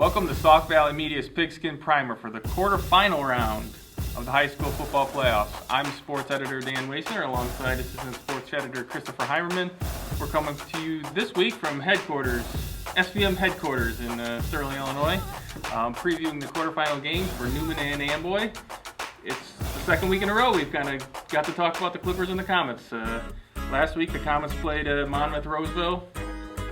Welcome to Sauk Valley Media's Pigskin Primer for the quarterfinal round of the high school football playoffs. I'm sports editor Dan Waisner alongside assistant sports editor Christopher Heimerman. We're coming to you this week from headquarters, SVM headquarters in Sterling, Illinois, previewing the quarterfinal games for Newman and Amboy. It's the second week in a row we've kind of got to talk about the Clippers and the Comets. Last week the Comets played Monmouth Roseville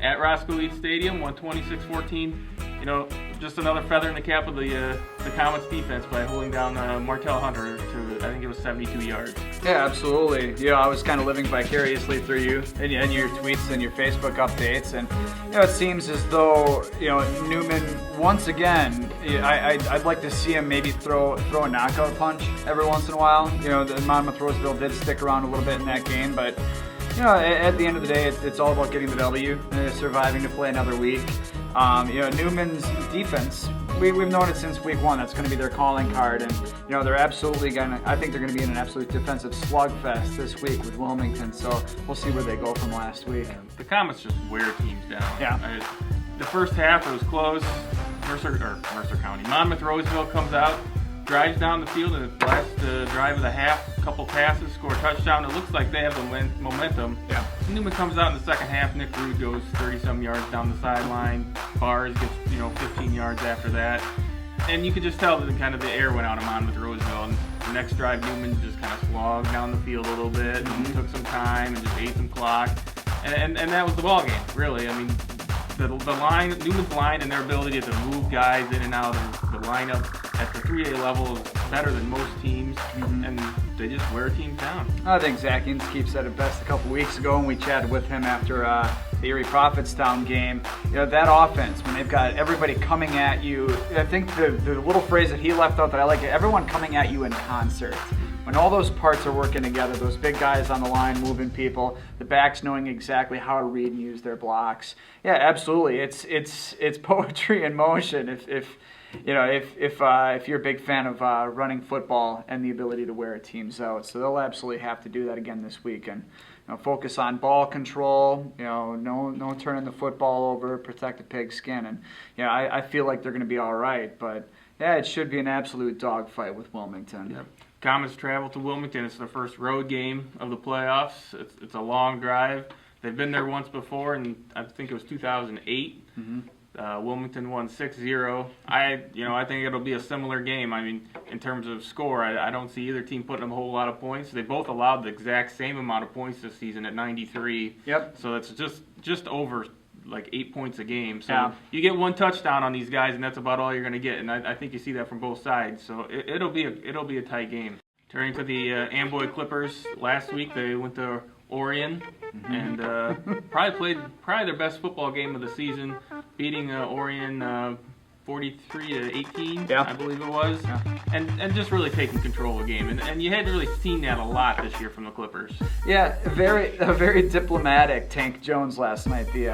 at Roscoe East Stadium, won 26-14. You know, just another feather in the cap of the Comets defense by holding down Martell Hunter to, I think it was 72 yards. Yeah, absolutely. You know, I was kind of living vicariously through you and your tweets and your Facebook updates, and you know, it seems as though Newman once again. I'd like to see him maybe throw a knockout punch every once in a while. You know, the Monmouth Roseville did stick around a little bit in that game, but you know, at the end of the day, it's all about getting the W, surviving to play another week. Newman's defense, we've known it since week one. That's going to be their calling card, and they're absolutely I think they're going to be in an absolute defensive slugfest this week with Wilmington. So we'll see where they go from last week. The Comets just wear teams down. Yeah. The first half it was close. Mercer County, Monmouth Roseville comes out, drives down the field, and the last drive of the half, a couple passes, score a touchdown. It looks like they have the momentum. Yeah. Newman comes out in the second half. Nick Rude goes 30-some yards down the sideline. Bars gets 15 yards after that, and you could just tell that kind of the air went out of Monmouth Roseville. And the next drive, Newman just kind of slogged down the field a little bit, and took some time and just ate some clock, and that was the ball game. Really, I mean. The line, Newman's line, and their ability to move guys in and out of the lineup at the 3A level is better than most teams, and they just wear teams down. I think Zach Inskeep said it best a couple weeks ago when we chatted with him after the Erie Prophetstown game. That offense, when they've got everybody coming at you, I think the little phrase that he left out that I like, everyone coming at you in concert. When all those parts are working together, those big guys on the line moving people, the backs knowing exactly how to read and use their blocks. Yeah, absolutely. It's poetry in motion. If you're a big fan of running football and the ability to wear a team's out, so they'll absolutely have to do that again this week and focus on ball control. No turning the football over, protect the pigskin, and I feel like they're going to be all right. But yeah, it should be an absolute dogfight with Wilmington. Yep. Comets travel to Wilmington. It's their first road game of the playoffs. It's a long drive. They've been there once before, and I think it was 2008. Wilmington won 6-0. I think it'll be a similar game. I mean, in terms of score, I don't see either team putting up a whole lot of points. They both allowed the exact same amount of points this season at 93. Yep. So it's just over like 8 points a game. So you get one touchdown on these guys, and that's about all you're going to get. And I think you see that from both sides. So it'll be a tight game. Turning to the Amboy Clippers, last week they went to Orion and probably played their best football game of the season, beating Orion 43-18, I believe it was, and just really taking control of the game. And you hadn't really seen that a lot this year from the Clippers. Yeah, a very diplomatic Tank Jones last night, the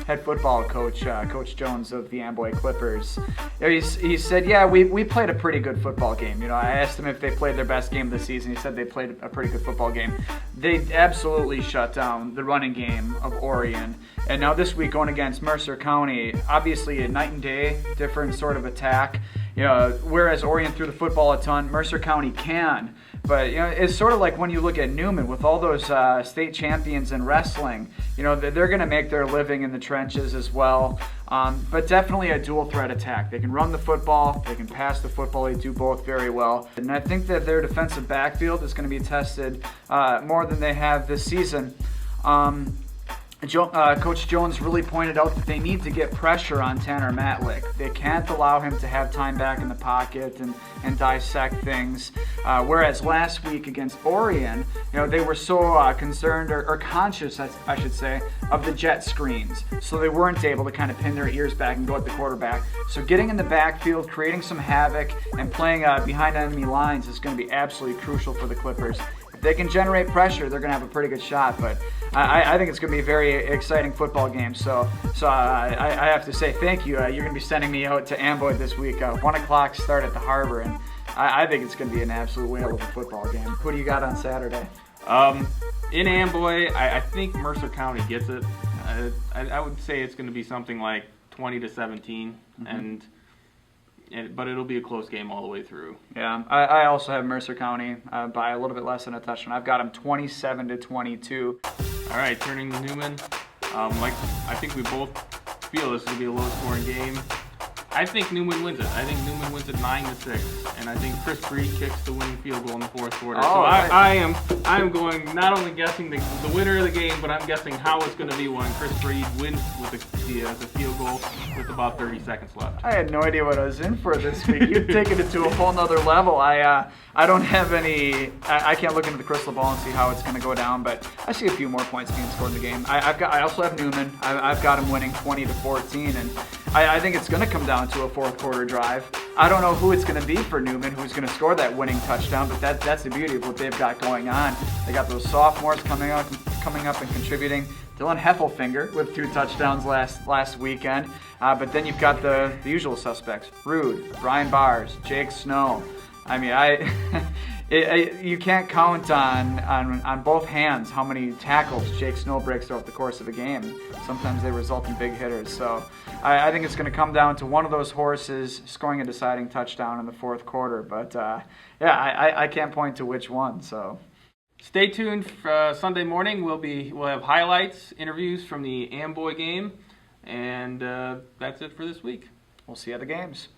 head football coach, Coach Jones of the Amboy Clippers. He said, yeah, we played a pretty good football game. I asked him if they played their best game of the season. He said they played a pretty good football game. They absolutely shut down the running game of Orion. And now this week going against Mercer County, obviously a night and day different sort of attack. Whereas Orion threw the football a ton, Mercer County can. But it's sort of like when you look at Newman with all those state champions in wrestling. They're going to make their living in the trenches as well. But definitely a dual threat attack. They can run the football, they can pass the football. They do both very well. And I think that their defensive backfield is going to be tested more than they have this season. Coach Jones really pointed out that they need to get pressure on Tanner Matlick. They can't allow him to have time back in the pocket and dissect things. Whereas last week against Orion, they were so concerned or conscious, I should say, of the jet screens. So they weren't able to kind of pin their ears back and go at the quarterback. So getting in the backfield, creating some havoc, and playing behind enemy lines is going to be absolutely crucial for the Clippers. If they can generate pressure, they're going to have a pretty good shot. But I think it's going to be a very exciting football game. So I have to say thank you. You're going to be sending me out to Amboy this week. 1 o'clock start at the Harbor, and I think it's going to be an absolute whale of a football game. Who do you got on Saturday? In Amboy, I think Mercer County gets it. I would say it's going to be something like 20-17, and but it'll be a close game all the way through. Yeah, I also have Mercer County by a little bit less than a touchdown. I've got them 27-22. All right, turning to Newman. I think we both feel this will be a low-scoring game. I think Newman wins it. I think Newman wins it 9-6, and I think Chris Breed kicks the winning field goal in the fourth quarter. Oh, so right. I am going not only guessing the winner of the game, but I'm guessing how it's going to be when Chris Breed wins with the field goal with about 30 seconds left. I had no idea what I was in for this week. You've taken it to a whole nother level. I don't have any. I can't look into the crystal ball and see how it's going to go down, but I see a few more points being scored in the game. I also have Newman. I've got him winning 20-14, and I think it's going to come down to a fourth quarter drive. I don't know who it's going to be for Newman, who's going to score that winning touchdown, but that's the beauty of what they've got going on. They got those sophomores coming up and contributing. Dylan Heffelfinger with 2 touchdowns last weekend, but then you've got the usual suspects: Rude, Brian Bars, Jake Snow. I mean, you can't count on both hands how many tackles Jake Snow breaks throughout the course of a game. Sometimes they result in big hitters. So I think it's going to come down to one of those horses scoring a deciding touchdown in the fourth quarter. But I can't point to which one. So stay tuned for Sunday morning. We'll have highlights, interviews from the Amboy game, and that's it for this week. we'll see you at the games.